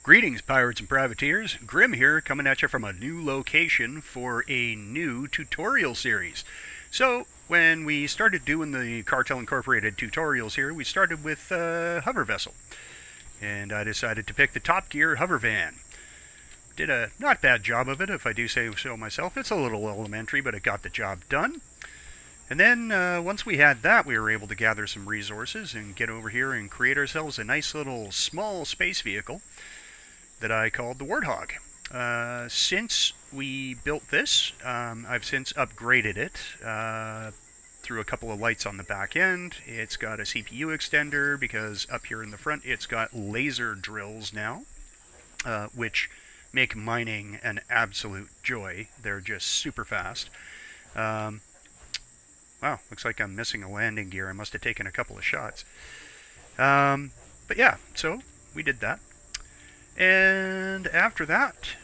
Greetings, pirates and privateers. Grim here, coming at you from a new location for a new tutorial series. So, when we started doing the Cartel Incorporated tutorials here, we started with hover vessel. And I decided to pick the Top Gear hover van. Did a not bad job of it, if I do say so myself. It's a little elementary, but it got the job done. And then, once we had that, we were able to gather some resources and get over here and create ourselves a nice little small space vehicle that I called the Warthog. Since we built this, I've since upgraded it through a couple of lights on the back end. It's got a CPU extender because up here in the front it's got laser drills now, which make mining an absolute joy. They're just super fast. Wow, looks like I'm missing a landing gear. I must have taken a couple of shots. But yeah, so we did that. And after that,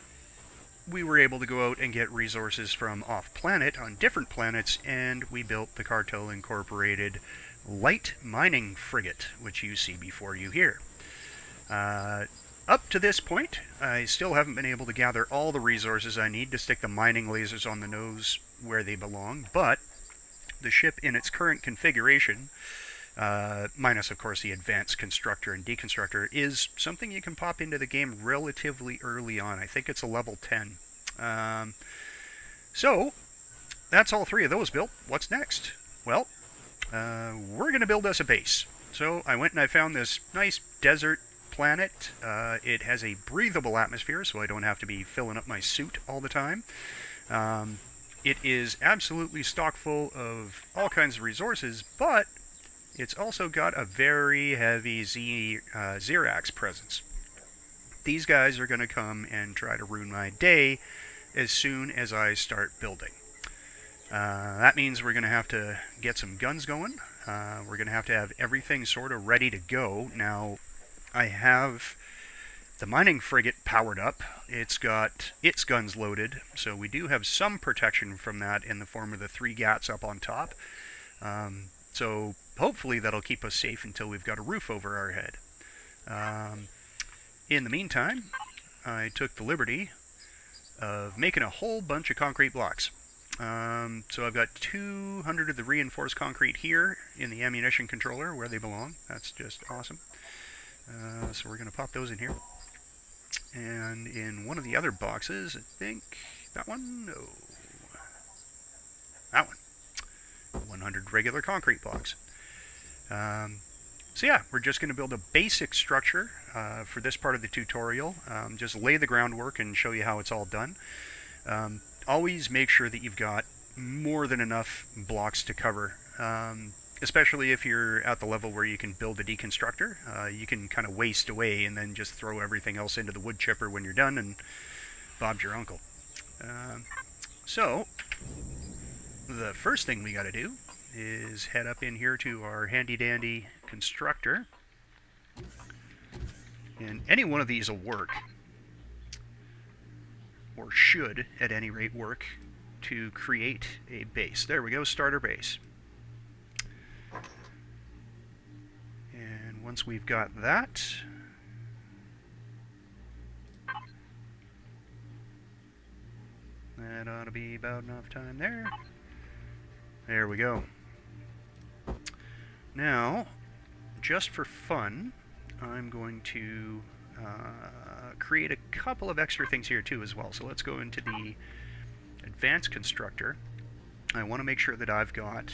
we were able to go out and get resources from off-planet on different planets, and we built the Cartel Incorporated light mining frigate, which you see before you here. Up to this point, I still haven't been able to gather all the resources I need to stick the mining lasers on the nose where they belong, but the ship in its current configuration, minus, of course, the advanced constructor and deconstructor, is something you can pop into the game relatively early on. I think it's a level 10. So, that's all three of those built. What's next? Well, we're going to build us a base. So, I went and I found this nice desert planet. It has a breathable atmosphere, so I don't have to be filling up my suit all the time. It is absolutely stock full of all kinds of resources, but it's also got a very heavy Xerax presence. These guys are going to come and try to ruin my day as soon as I start building. That means we're going to have to get some guns going. We're going to have everything sort of ready to go. Now, I have the mining frigate powered up. It's got its guns loaded, so we do have some protection from that in the form of the 3 GATs up on top. So hopefully that'll keep us safe until we've got a roof over our head. In the meantime, I took the liberty of making a whole bunch of concrete blocks. So I've got 200 of the reinforced concrete here in the ammunition controller where they belong. That's just awesome. So we're going to pop those in here. And in one of the other boxes, I think that one? No. That one. 100 regular concrete blocks. So yeah, we're just going to build a basic structure for this part of the tutorial. Just lay the groundwork and show you how it's all done. Always make sure that you've got more than enough blocks to cover, especially if you're at the level where you can build a deconstructor. You can kind of waste away and then just throw everything else into the wood chipper when you're done, and Bob's your uncle. So the first thing we got to do is head up in here to our handy-dandy constructor. And any one of these will work, or should at any rate work, to create a base. There we go, starter base. And once we've got that, that ought to be about enough time there. There we go. Now, just for fun, I'm going to create a couple of extra things here too as well. So let's go into the advanced constructor. I want to make sure that I've got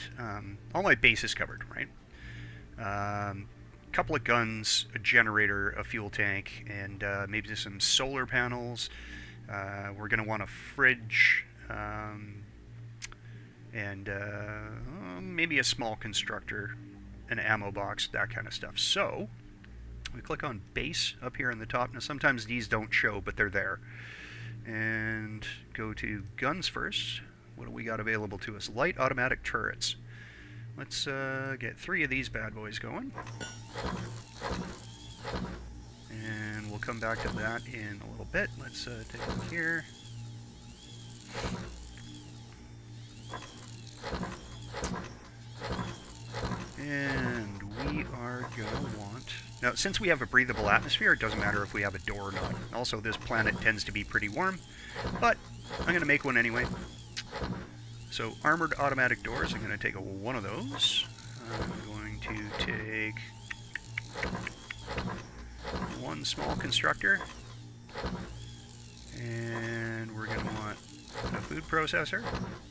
all my bases covered, right? Couple of guns, a generator, a fuel tank, and maybe some solar panels. We're going to want a fridge, and maybe a small constructor, an ammo box, that kind of stuff. So we click on base up here in the top. Now sometimes these don't show, but they're there. And go to guns first. What do we got available to us? Light automatic turrets. Let's get 3 of these bad boys going. And we'll come back to that in a little bit. Let's take a look here. And we are going to want Now, since we have a breathable atmosphere, it doesn't matter if we have a door or not. Also, this planet tends to be pretty warm, but I'm going to make one anyway. So, armored automatic doors, I'm going to take one of those. I'm going to take one small constructor, and we're going to want a food processor,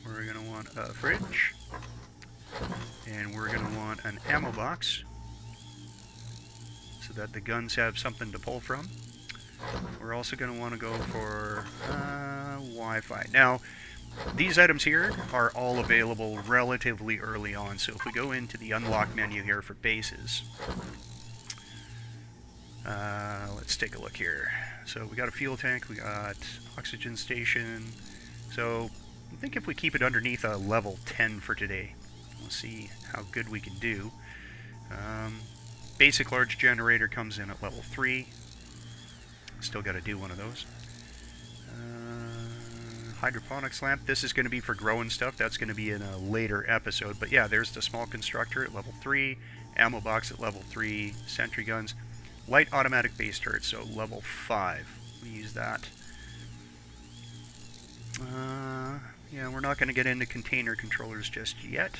we're going to want a fridge, and we're going to want an ammo box so that the guns have something to pull from. We're also going to want to go for Wi-Fi. Now, these items here are all available relatively early on, so if we go into the unlock menu here for bases, let's take a look here. So we got a fuel tank, we got oxygen station, so I think if we keep it underneath a level 10 for today, we'll see how good we can do. Basic large generator comes in at level 3. Still got to do one of those. Hydroponics lamp. This is going to be for growing stuff. That's going to be in a later episode. But yeah, there's the small constructor at level 3. Ammo box at level 3. Sentry guns. Light automatic base turret, so level 5. We use that. Yeah, we're not going to get into container controllers just yet.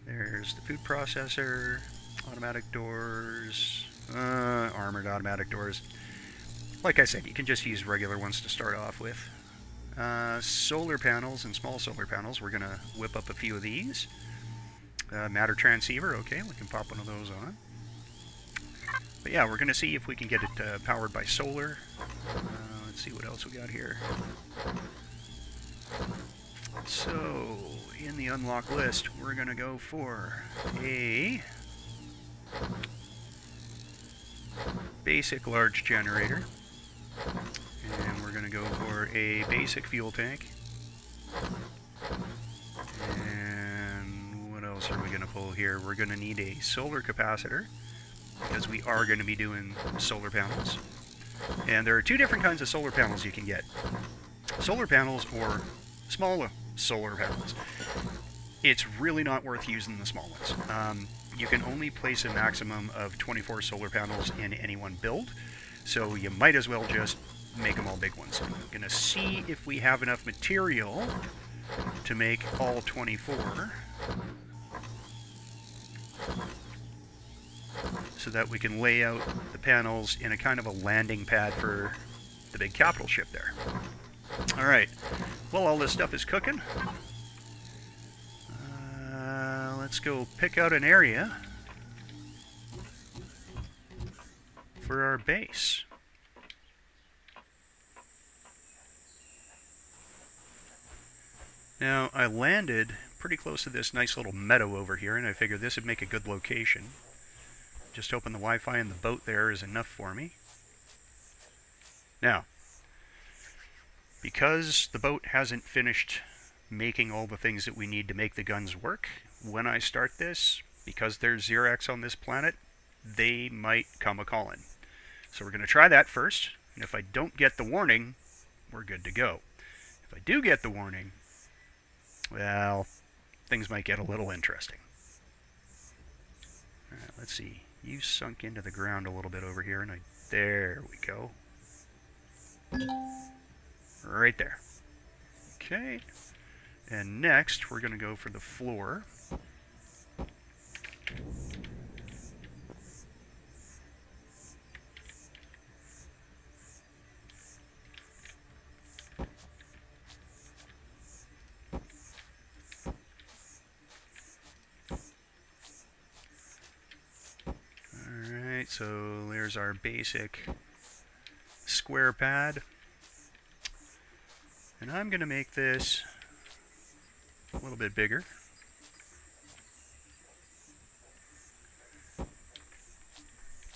There's the food processor, automatic doors, armored automatic doors. Like I said, you can just use regular ones to start off with. Solar panels and small solar panels, we're going to whip up a few of these. Matter transceiver, okay, we can pop one of those on. But yeah, we're going to see if we can get it powered by solar. Let's see what else we got here. So, in the unlock list, we're going to go for a basic large generator. And we're going to go for a basic fuel tank. And what else are we going to pull here? We're going to need a solar capacitor, because we are going to be doing solar panels. And there are two different kinds of solar panels you can get. Solar panels or small solar panels. It's really not worth using the small ones. You can only place a maximum of 24 solar panels in any one build, so you might as well just make them all big ones. I'm going to see if we have enough material to make all 24, so that we can lay out the panels in a kind of a landing pad for the big capital ship there. Alright, well, all this stuff is cooking. Let's go pick out an area for our base. Now, I landed pretty close to this nice little meadow over here, and I figured this would make a good location. Just hoping the Wi-Fi in the boat there is enough for me. Now, because the boat hasn't finished making all the things that we need to make the guns work, when I start this, because there's Xerax on this planet, they might come a-calling. So we're going to try that first, and if I don't get the warning, we're good to go. If I do get the warning, well, things might get a little interesting. Alright, let's see. You sunk into the ground a little bit over here, and there we go. Right there. Okay. And next, we're going to go for the floor. Alright, so there's our basic square pad. And I'm going to make this a little bit bigger.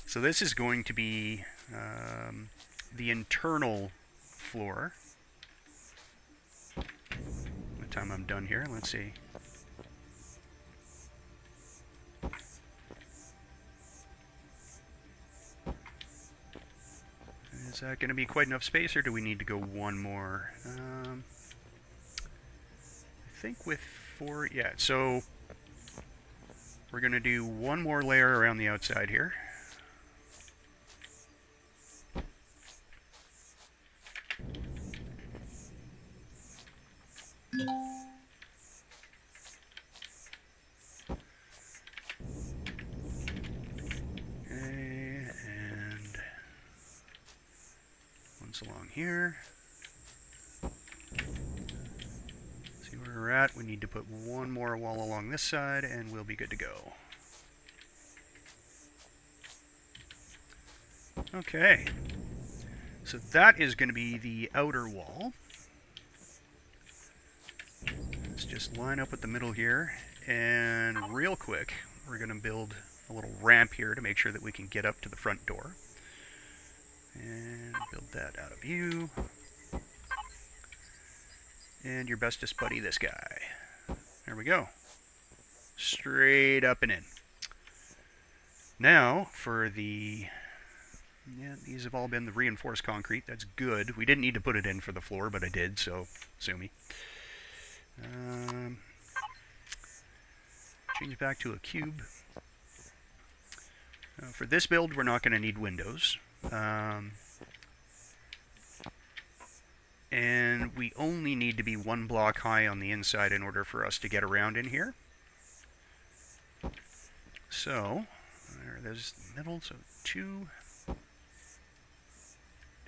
So this is going to be the internal floor. By the time I'm done here, let's see. Is that going to be quite enough space, or do we need to go one more? I think with 4, yeah, so We're going to do one more layer around the outside here. Okay, and once along here. See where we're at. We need to put one more wall along this side, and we'll be good to go. Okay, so that is going to be the outer wall. Let's just line up with the middle here, and real quick, we're going to build a little ramp here to make sure that we can get up to the front door. And build that out of view. And your bestest buddy, this guy. There we go. Straight up and in. Now, for the... Yeah, these have all been the reinforced concrete. That's good. We didn't need to put it in for the floor, but I did, so sue me. Change back to a cube. For this build, we're not going to need windows. And we only need to be one block high on the inside in order for us to get around in here. So, there's the middle, so two.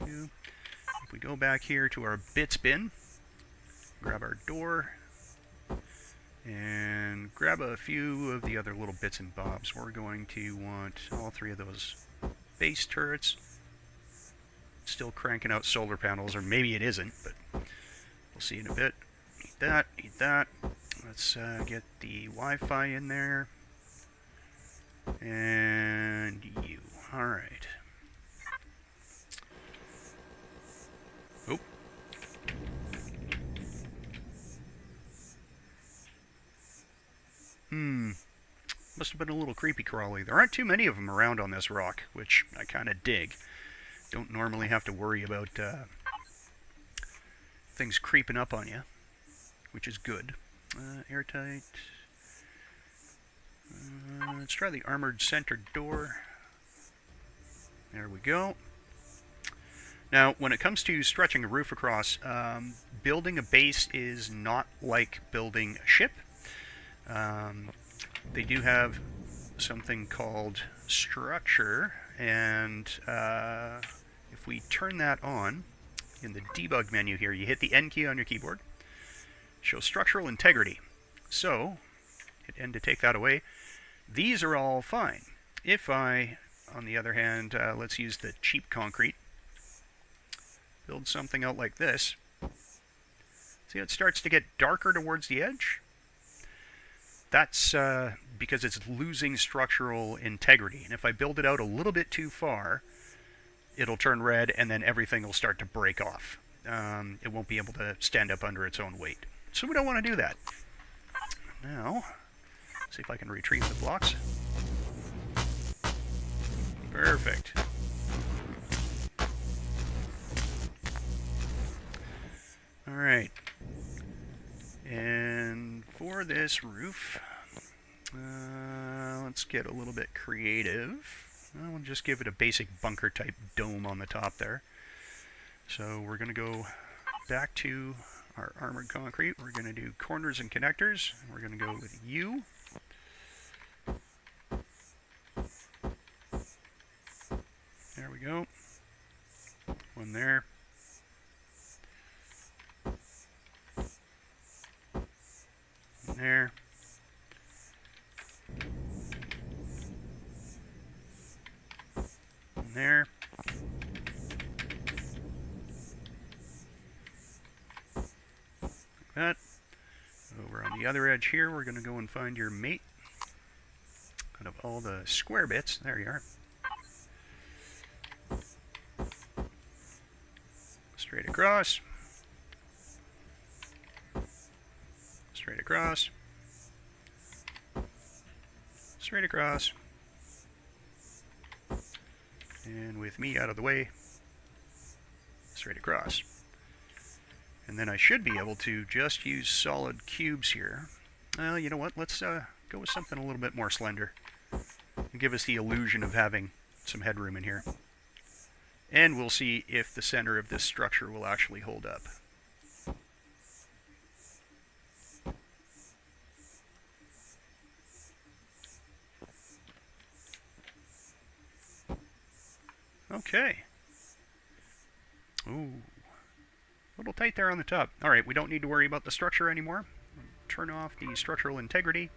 If we go back here to our bits bin, grab our door, and grab a few of the other little bits and bobs. We're going to want all three of those base turrets. Still cranking out solar panels, or maybe it isn't, but we'll see in a bit. Need that, need that. Let's get the Wi-Fi in there. And you. Alright. Oh. Must have been a little creepy crawly. There aren't too many of them around on this rock, which I kind of dig. Don't normally have to worry about things creeping up on you, which is good. Airtight. Let's try the armored center door. There we go. Now, when it comes to stretching a roof across, building a base is not like building a ship. They do have something called structure, and if we turn that on in the debug menu here, you hit the N key on your keyboard, show structural integrity. So, hit N to take that away. These are all fine. If I, on the other hand, let's use the cheap concrete, build something out like this, see it starts to get darker towards the edge? That's because it's losing structural integrity. And if I build it out a little bit too far, it'll turn red and then everything will start to break off. It won't be able to stand up under its own weight. So we don't want to do that. Now, see if I can retrieve the blocks. Perfect. Alright. And for this roof, let's get a little bit creative. We'll just give it a basic bunker type dome on the top there. So we're going to go back to our armored concrete. We're going to do corners and connectors. We're going to go with U. There we go. One there. One there. One there. Like that. Over on the other edge here, we're going to go and find your mate. Out of all the square bits, there you are. Straight across. Straight across. Straight across. And with me out of the way, straight across. And then I should be able to just use solid cubes here Well, you know what? Let's go with something a little bit more slender. Give us the illusion of having some headroom in here. And we'll see if the center of this structure will actually hold up. Okay. Ooh. A little tight there on the top. Alright, we don't need to worry about the structure anymore. Turn off the structural integrity.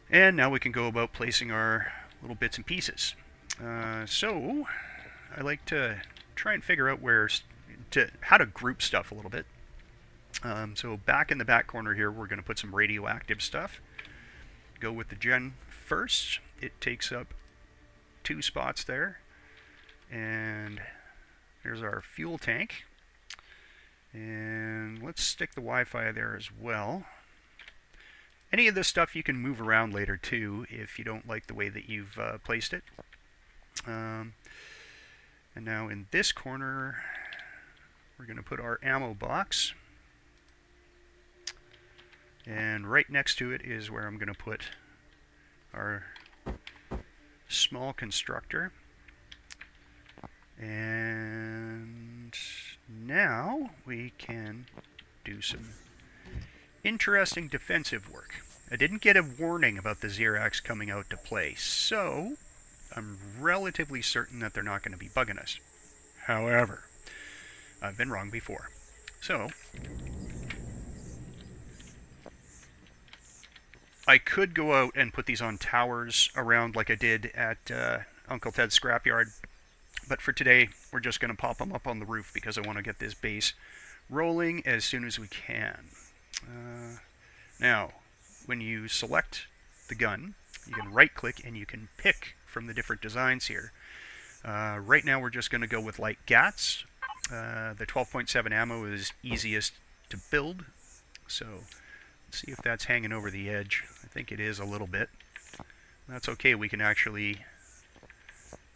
And now we can go about placing our little bits and pieces. So, I like to try and figure out how to group stuff a little bit. So back in the back corner here, we're going to put some radioactive stuff. Go with the gen first. It takes up 2 spots there. And there's our fuel tank. And let's stick the Wi-Fi there as well. Any of this stuff you can move around later too if you don't like the way that you've placed it. And now in this corner, we're going to put our ammo box. And right next to it is where I'm going to put our small constructor. And now we can do some interesting defensive work. I didn't get a warning about the Xerax coming out to play, so I'm relatively certain that they're not going to be bugging us. However, I've been wrong before. So, I could go out and put these on towers around like I did at Uncle Ted's scrapyard, but for today, we're just going to pop them up on the roof because I want to get this base rolling as soon as we can. Now, when you select the gun, you can right-click and you can pick from the different designs here. Right now, we're just going to go with light GATs. The 12.7 ammo is easiest to build, so let's see if that's hanging over the edge. I think it is a little bit. That's okay, we can actually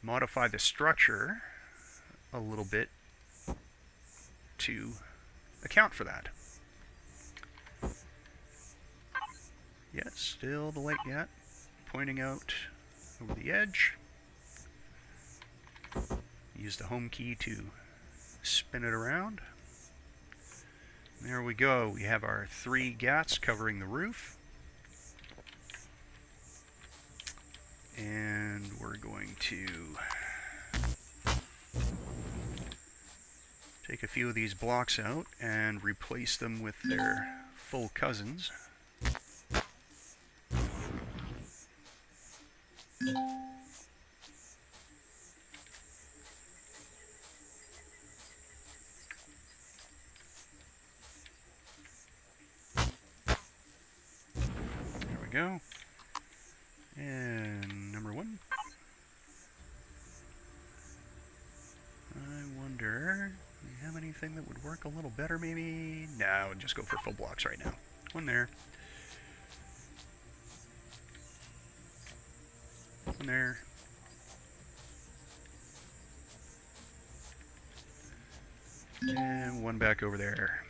modify the structure a little bit to account for that. Yes, still the light GAT pointing out over the edge. Use the home key to spin it around. There we go. We have our 3 GATs covering the roof. And we're going to take a few of these blocks out and replace them with their full cousins. There we go. And number 1. I wonder, do we have anything that would work a little better maybe? No, just go for full blocks right now. 1 there. 1 there. And 1 back over there.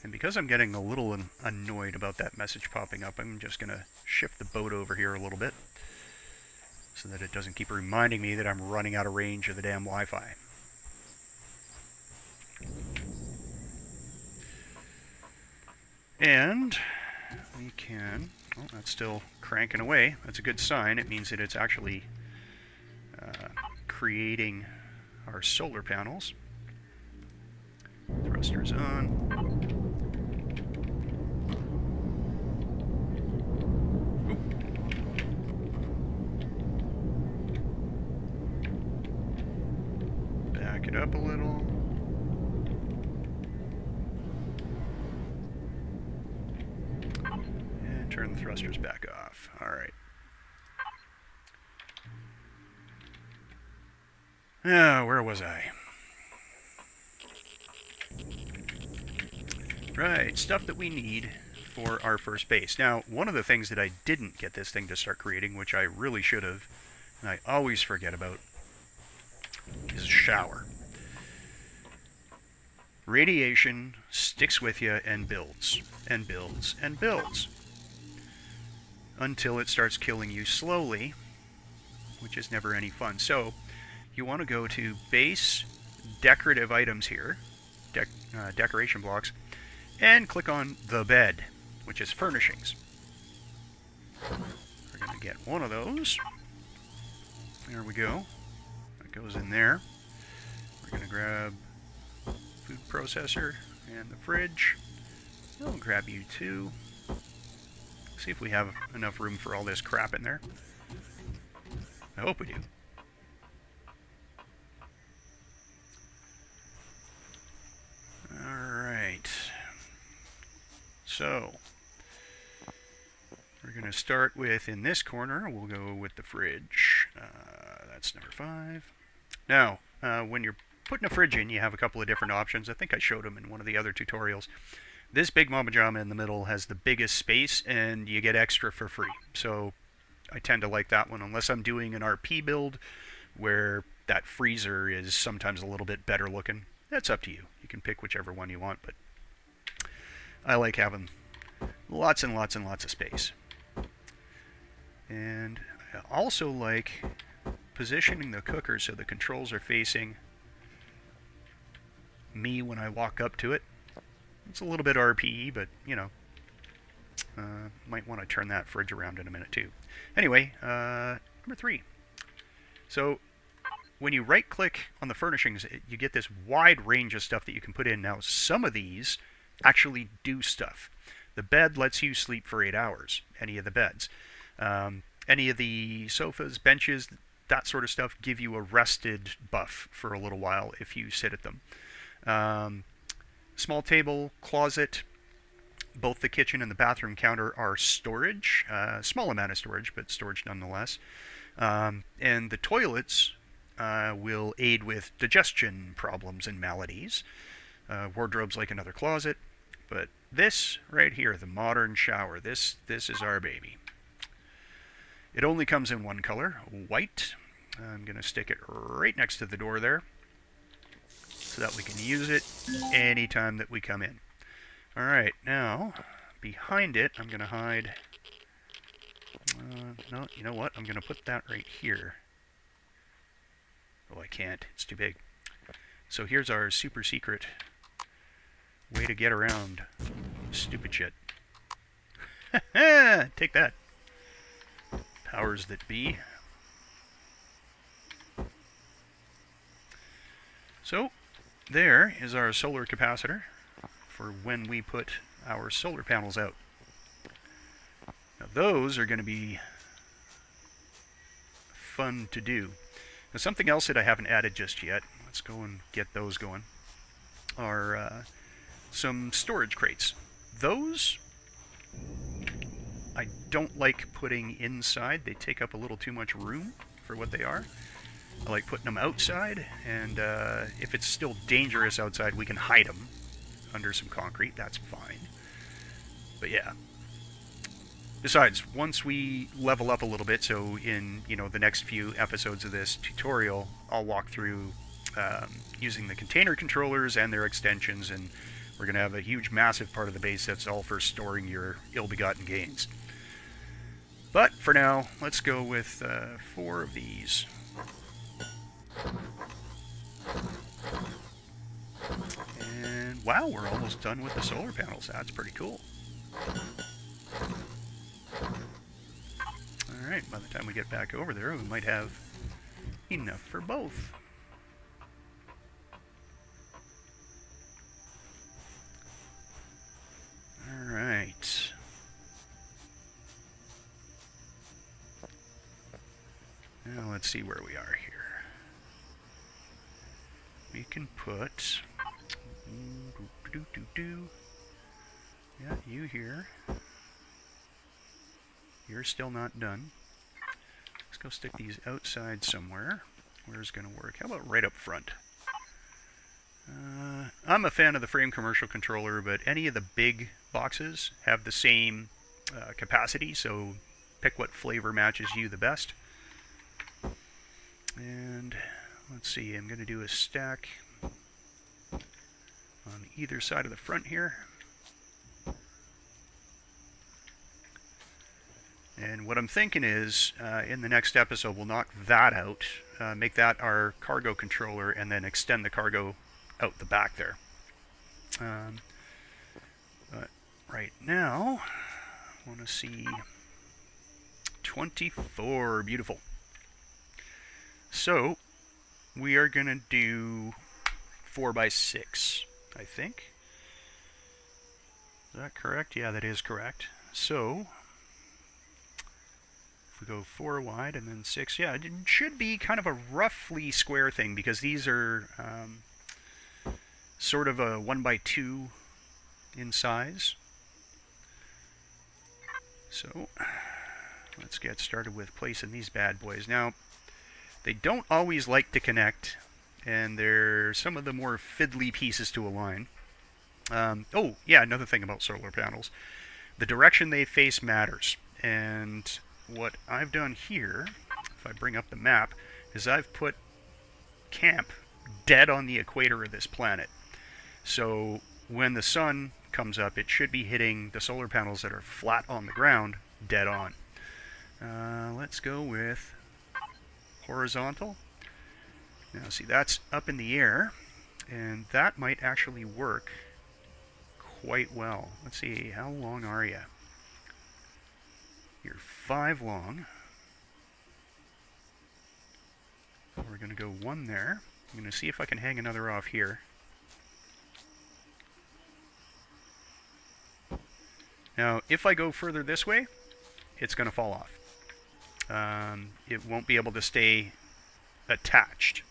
And because I'm getting a little annoyed about that message popping up, I'm just going to shift the boat over here a little bit so that it doesn't keep reminding me that I'm running out of range of the damn Wi-Fi. And we can... Oh, that's still cranking away. That's a good sign. It means that it's actually creating our solar panels. Thrusters on. Back it up a little. And turn the thrusters back off. Alright. Where was I? Right, stuff that we need for our first base. Now, one of the things that I didn't get this thing to start creating, which I really should have, and I always forget about, is a shower. Radiation sticks with you and builds and builds and builds until it starts killing you slowly, which is never any fun. So you want to go to base decorative items here, decoration blocks, and click on the bed, which is furnishings. We're going to get one of those. There we go. That goes in there. We're going to grab food processor and the fridge. I'll grab you too. See if we have enough room for all this crap in there. I hope we do. Alright. So, we're going to start with, in this corner, we'll go with the fridge. That's number 5. Now, when you're putting a fridge in, you have a couple of different options. I think I showed them in one of the other tutorials. This big Mama Jama in the middle has the biggest space, and you get extra for free. So I tend to like that one, unless I'm doing an RP build where that freezer is sometimes a little bit better looking. That's up to you. You can pick whichever one you want, but I like having lots and lots and lots of space. And I also like positioning the cooker so the controls are facing me when I walk up to it. It's a little bit RPE, but, you know, might want to turn that fridge around in a minute, too. Anyway, number 3. So, when you right-click on the furnishings, you get this wide range of stuff that you can put in. Now, some of these actually do stuff. The bed lets you sleep for 8 hours, any of the beds. Any of the sofas, benches, that sort of stuff give you a rested buff for a little while if you sit at them. Small table, closet, both the kitchen and the bathroom counter are storage. Small amount of storage, but storage nonetheless. And the toilets will aid with digestion problems and maladies. Wardrobe's like another closet. But this right here, the modern shower, this is our baby. It only comes in one color, white. I'm going to stick it right next to the door there, so that we can use it anytime that we come in. Alright, now, behind it, I'm going to hide... no, you know what? I'm going to put that right here. Oh, I can't. It's too big. So here's our super secret way to get around stupid shit. Take that. Powers that be. So, there is our solar capacitor for when we put our solar panels out. Now those are going to be fun to do. Now something else that I haven't added just yet, let's go and get those going, are some storage crates. Those I don't like putting inside. They take up a little too much room for what they are. I like putting them outside, and if it's still dangerous outside, we can hide them under some concrete. That's fine. But yeah. Besides, once we level up a little bit, so in the next few episodes of this tutorial, I'll walk through using the container controllers and their extensions, and we're going to have a huge, massive part of the base that's all for storing your ill-begotten gains. But for now, let's go with 4 of these. And wow, we're almost done with the solar panels. That's pretty cool. Alright, by the time we get back over there, we might have enough for both. Alright. Now let's see where we are here. We can put... Yeah, you here. You're still not done. Let's go stick these outside somewhere. Where's going to work? How about right up front? I'm a fan of the frame commercial controller, but any of the big boxes have the same capacity, so pick what flavor matches you the best. And let's see, I'm going to do a stack on either side of the front here. And what I'm thinking is, in the next episode, we'll knock that out, make that our cargo controller, and then extend the cargo out the back there. But right now, I want to see 24. Beautiful. So, we are going to do 4x6, I think. Is that correct? Yeah, that is correct. So, if we go 4 wide and then 6, yeah, it should be kind of a roughly square thing because these are sort of a 1x2 in size. So, let's get started with placing these bad boys. Now, they don't always like to connect, and they're some of the more fiddly pieces to align. Oh, yeah, another thing about solar panels. The direction they face matters. And what I've done here, if I bring up the map, is I've put camp dead on the equator of this planet. So when the sun comes up, it should be hitting the solar panels that are flat on the ground dead on. Let's go with horizontal. Now see, that's up in the air, and that might actually work quite well. Let's see, how long are you? You're 5 long. So we're going to go 1 there. I'm going to see if I can hang another off here. Now, if I go further this way, it's going to fall off. It won't be able to stay attached.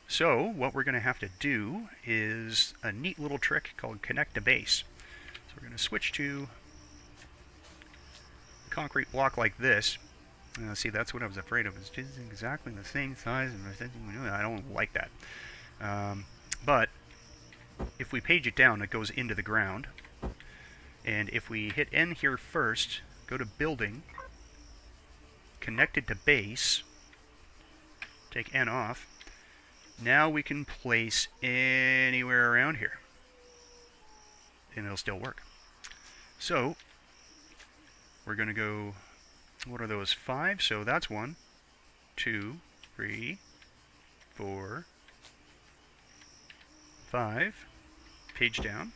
So, what we're going to have to do is a neat little trick called connect to base. So we're going to switch to a concrete block like this. See, that's what I was afraid of. It's just exactly the same size. I don't like that. But if we page it down, it goes into the ground. And if we hit N here first, go to building, connect it to base, take N off, now we can place anywhere around here. And it'll still work. So, we're going to go, what are those, 5? So that's 1, 2, 3, 4, 5. Page down,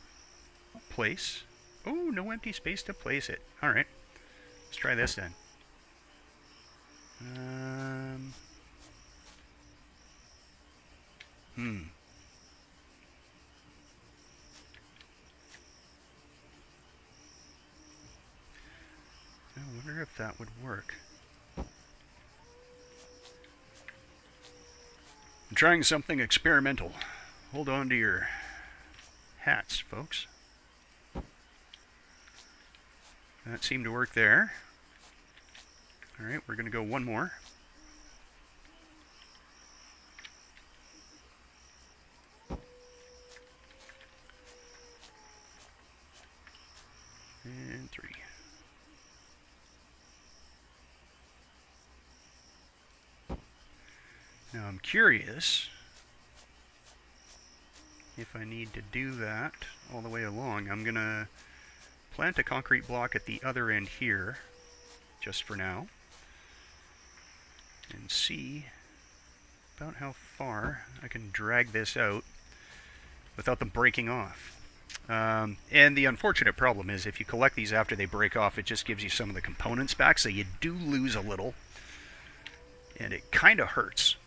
place. Oh, no empty space to place it. Alright, let's try this then. I wonder if that would work. I'm trying something experimental. Hold on to your hats, folks. That seemed to work there. Alright, we're going to go 1 more. And 3. Now I'm curious if I need to do that all the way along. I'm going to plant a concrete block at the other end here, just for now, and see about how far I can drag this out without them breaking off. And the unfortunate problem is if you collect these after they break off, it just gives you some of the components back, so you do lose a little, and it kind of hurts.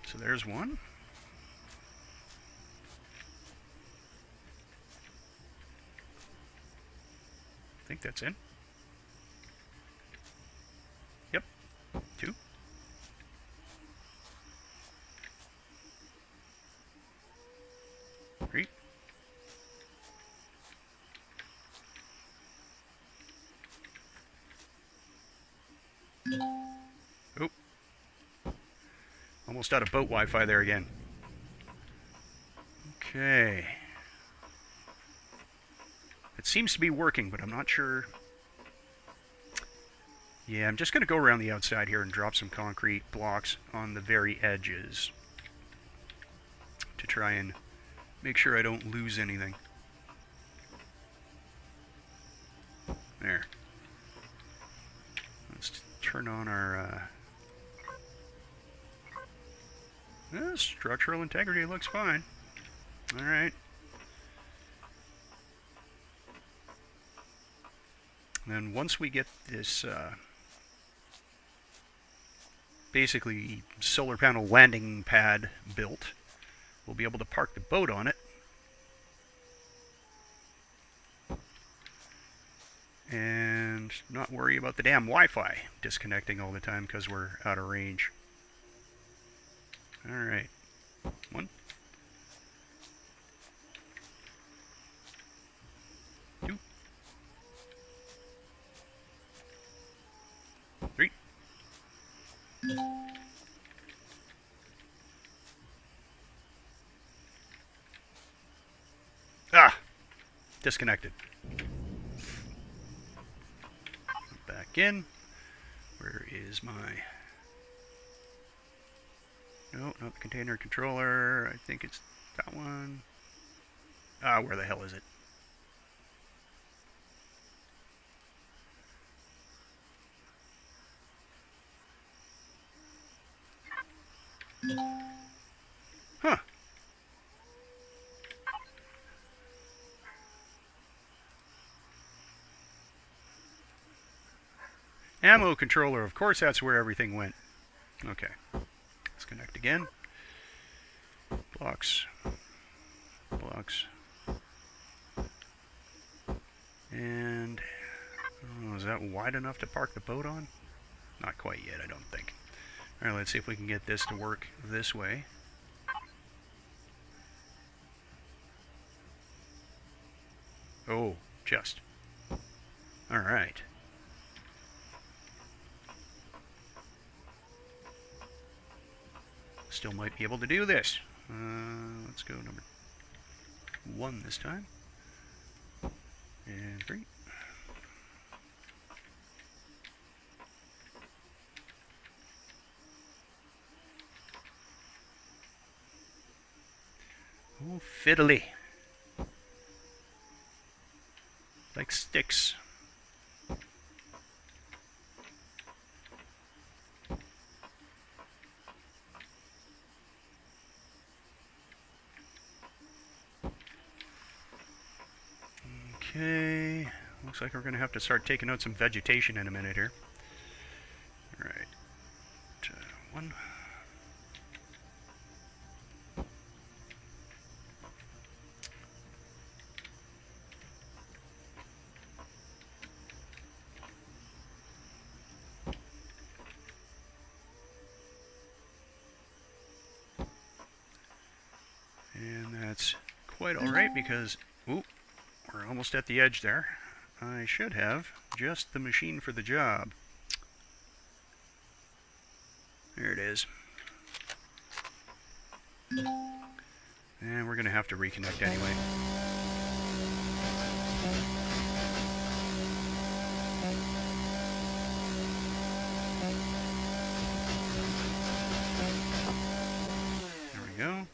So there's 1. I think that's in. Yep. 2. Three. Oh. Almost out of boat Wi-Fi there again. Okay. It seems to be working, but I'm not sure. Yeah, I'm just going to go around the outside here and drop some concrete blocks on the very edges to try and make sure I don't lose anything. There. Let's turn on our structural integrity looks fine. Alright. And then once we get this basically solar panel landing pad built, we'll be able to park the boat on it. And not worry about the damn Wi-Fi disconnecting all the time because we're out of range. Alright. 1, 2, 3. Ah! Disconnected. Back in. Where is my... No, not the container controller. I think it's that one. Ah, where the hell is it? Huh. Ammo controller, of course that's where everything went. Okay. Let's connect again. Blocks. Blocks. And... oh, is that wide enough to park the boat on? Not quite yet, I don't think. Alright, let's see if we can get this to work this way. Oh, just. Alright. Still might be able to do this. Let's go number 1 this time. And 3. Oh, fiddly. Like sticks. Okay, looks like we're going to have to start taking out some vegetation in a minute here. Alright, 1. And that's quite alright because, ooh, we're almost at the edge there. I should have just the machine for the job. There it is. And we're going to have to reconnect anyway. There we go.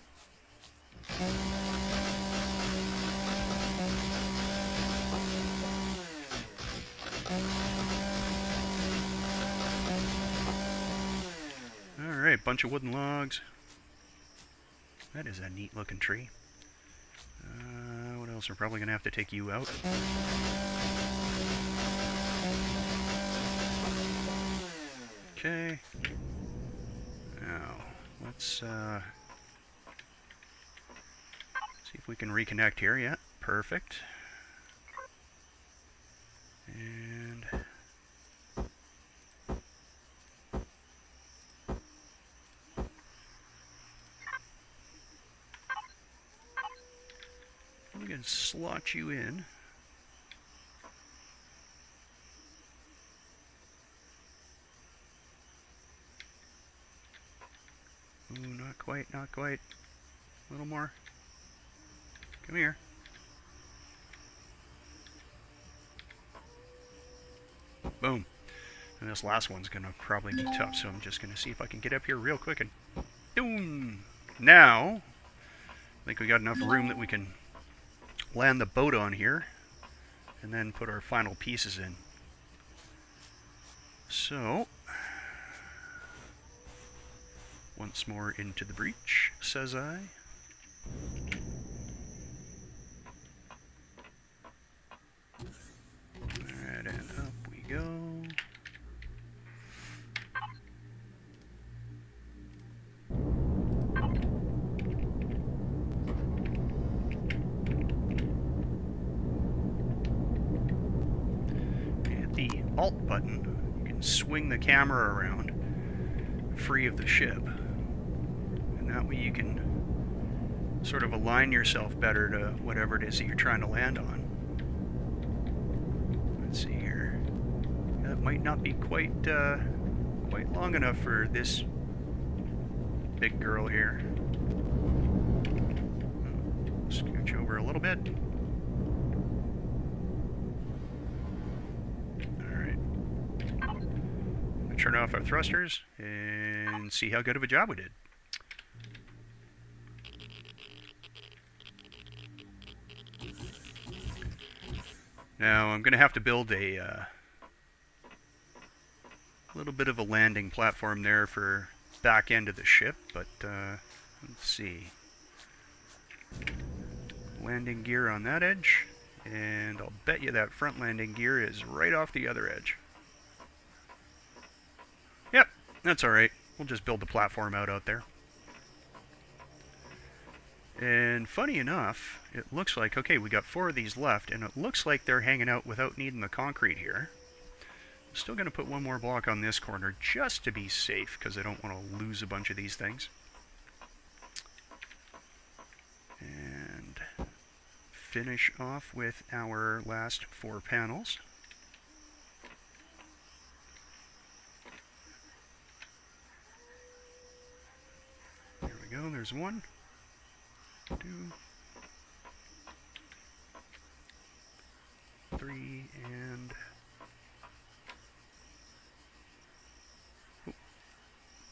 Alright, bunch of wooden logs. That is a neat looking tree. What else? We're probably going to have to take you out. Okay. Now, let's see if we can reconnect here. Yeah, perfect. And... we can slot you in. Ooh, not quite, not quite. A little more. Come here. Boom. And this last one's going to probably be tough, so I'm just going to see if I can get up here real quick and... boom! Now, think we got enough room that we can land the boat on here and then put our final pieces in. So, once more into the breach, says I. Alright, and up we go. Hit the Alt button. You can swing the camera around, free of the ship. And that way you can sort of align yourself better to whatever it is that you're trying to land on. Let's see here. That might not be quite long enough for this big girl here. Scooch over a little bit. Alright. Turn off our thrusters and see how good of a job we did. Now I'm going to have to build a little bit of a landing platform there for back end of the ship, but let's see. Landing gear on that edge, and I'll bet you that front landing gear is right off the other edge. Yep, that's alright. We'll just build the platform out there. And funny enough, it looks like, okay, we got 4 of these left, and it looks like they're hanging out without needing the concrete here. I'm still going to put one more block on this corner just to be safe, because I don't want to lose a bunch of these things. And finish off with our last 4 panels. There we go, there's 1, 2, 3, and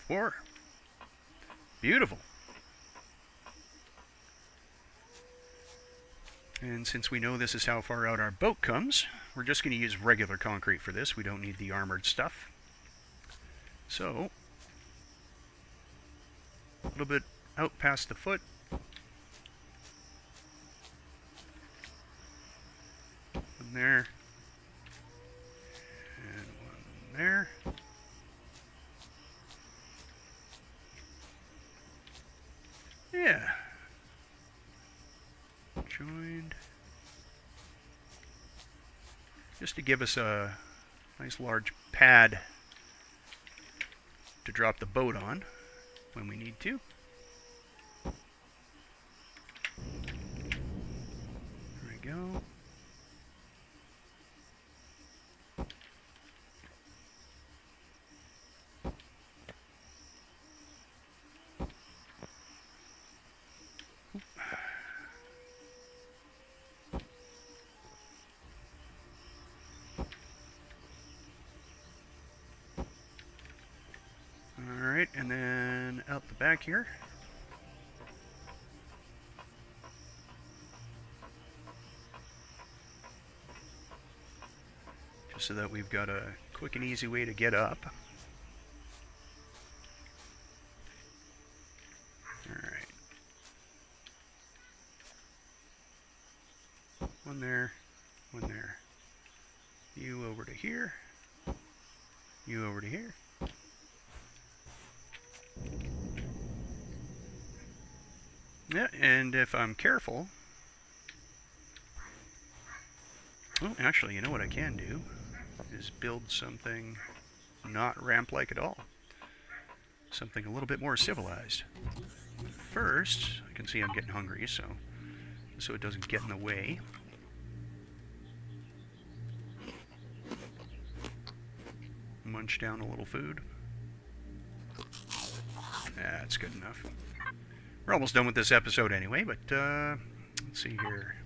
4. Beautiful. And since we know this is how far out our boat comes, we're just going to use regular concrete for this. We don't need the armored stuff. So, a little bit out past the foot. One there. And one there. Yeah. Joined. Just to give us a nice large pad to drop the boat on when we need to. There we go. Alright, and then out the back here. Just so that we've got a quick and easy way to get up. Alright. One there, one there. You over to here. You over to here. Yeah, and if I'm careful... Oh, actually, you know what I can do? Is build something not ramp-like at all. Something a little bit more civilized. First, I can see I'm getting hungry, so it doesn't get in the way. Munch down a little food. That's good enough. We're almost done with this episode anyway, but let's see here.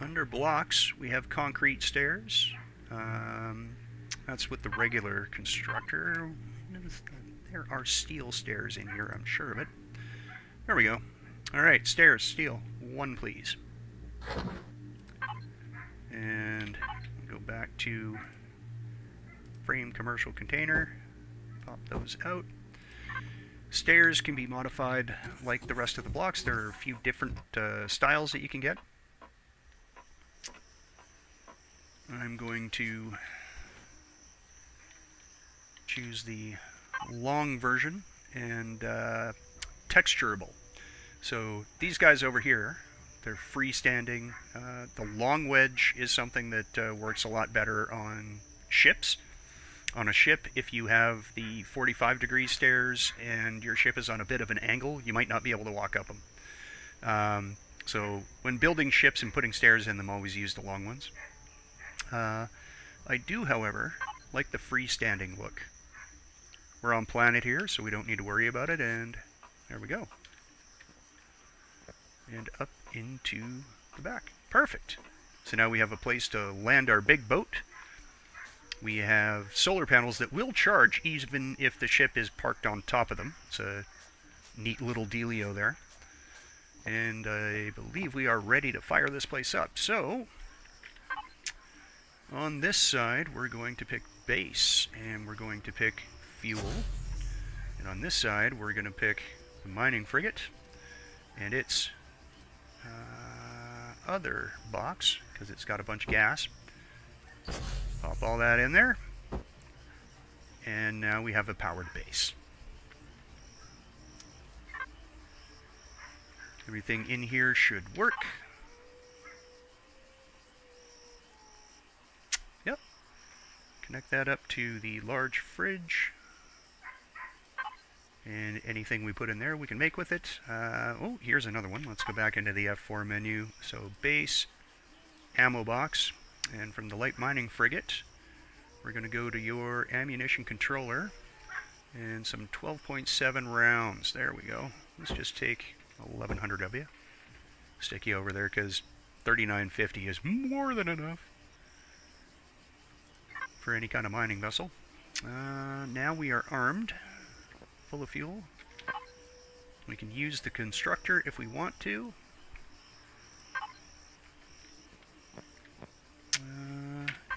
Under blocks, we have concrete stairs. That's with the regular constructor. There are steel stairs in here, I'm sure of it. There we go. Alright, stairs, steel. 1, please. And go back to frame commercial container. Pop those out. Stairs can be modified like the rest of the blocks. There are a few different styles that you can get. I'm going to choose the long version and texturable. So these guys over here, they're freestanding. The long wedge is something that works a lot better on ships. On a ship, if you have the 45-degree stairs and your ship is on a bit of an angle, you might not be able to walk up them. So when building ships and putting stairs in them, always use the long ones. I do, however, like the freestanding look. We're on planet here, so we don't need to worry about it, and there we go. And up into the back. Perfect. So now we have a place to land our big boat. We have solar panels that will charge even if the ship is parked on top of them. It's a neat little dealio there. And I believe we are ready to fire this place up. So, on this side, we're going to pick base, and we're going to pick fuel. And on this side, we're going to pick the mining frigate, and its other box, because it's got a bunch of gas. Pop all that in there, and now we have a powered base. Everything in here should work. Yep. Connect that up to the large fridge. And anything we put in there we can make with it. Oh, here's another one. Let's go back into the F4 menu. So base, ammo box. And from the light mining frigate, we're going to go to your ammunition controller and some 12.7 rounds. There we go. Let's just take 1,100 of you. Stick you over there because 3950 is more than enough for any kind of mining vessel. Now we are armed, full of fuel. We can use the constructor if we want to.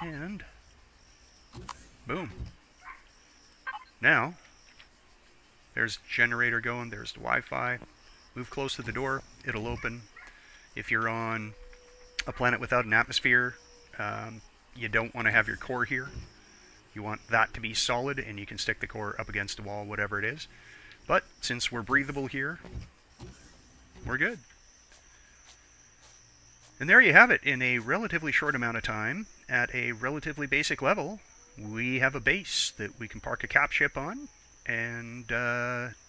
And boom. Now, there's the generator going, there's the Wi-Fi. Move close to the door, it'll open. If you're on a planet without an atmosphere, you don't want to have your core here. You want that to be solid, and you can stick the core up against the wall, whatever it is. But since we're breathable here, we're good. And there you have it. In a relatively short amount of time, at a relatively basic level, we have a base that we can park a cap ship on and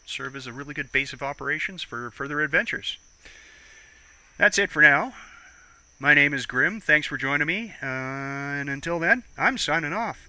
serve as a really good base of operations for further adventures. That's it for now. My name is Grim. Thanks for joining me. And until then, I'm signing off.